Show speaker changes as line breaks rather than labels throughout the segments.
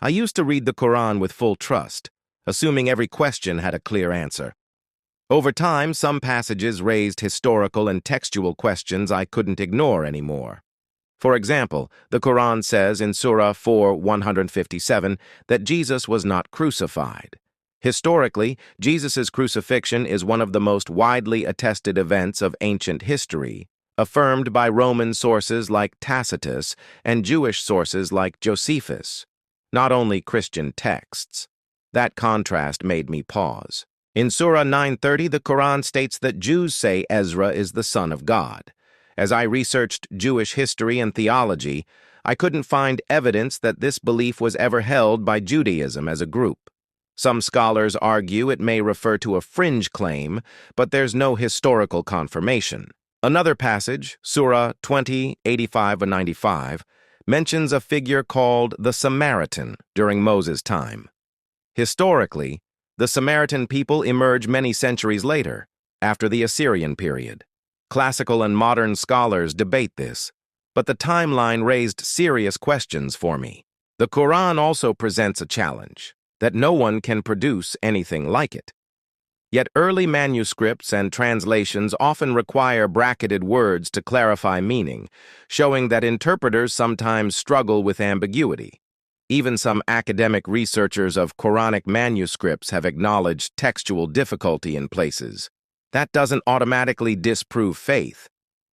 I used to read the Quran with full trust, assuming every question had a clear answer. Over time, some passages raised historical and textual questions I couldn't ignore anymore. For example, the Quran says in Surah 4:157 that Jesus was not crucified. Historically, Jesus' crucifixion is one of the most widely attested events of ancient history, affirmed by Roman sources like Tacitus and Jewish sources like Josephus, not only Christian texts. That contrast made me pause. In Surah 9:30, the Quran states that Jews say Ezra is the son of God. As I researched Jewish history and theology, I couldn't find evidence that this belief was ever held by Judaism as a group. Some scholars argue it may refer to a fringe claim, but there's no historical confirmation. Another passage, Surah 20:85-95, mentions a figure called the Samaritan during Moses' time. Historically, the Samaritan people emerge many centuries later, after the Assyrian period. Classical and modern scholars debate this, but the timeline raised serious questions for me. The Quran also presents a challenge, that no one can produce anything like it. Yet early manuscripts and translations often require bracketed words to clarify meaning, showing that interpreters sometimes struggle with ambiguity. Even some academic researchers of Quranic manuscripts have acknowledged textual difficulty in places. That doesn't automatically disprove faith,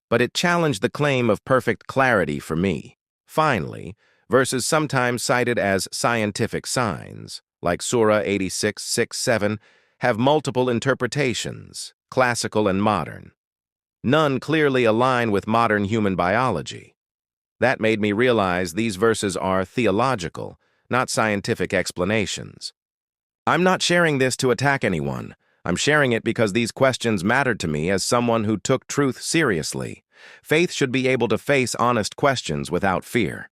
but it challenged the claim of perfect clarity for me. Finally, verses sometimes cited as scientific signs, like Surah 86:6-7, have multiple interpretations, classical and modern. None clearly align with modern human biology. That made me realize these verses are theological, not scientific explanations. I'm not sharing this to attack anyone. I'm sharing it because these questions mattered to me as someone who took truth seriously. Faith should be able to face honest questions without fear.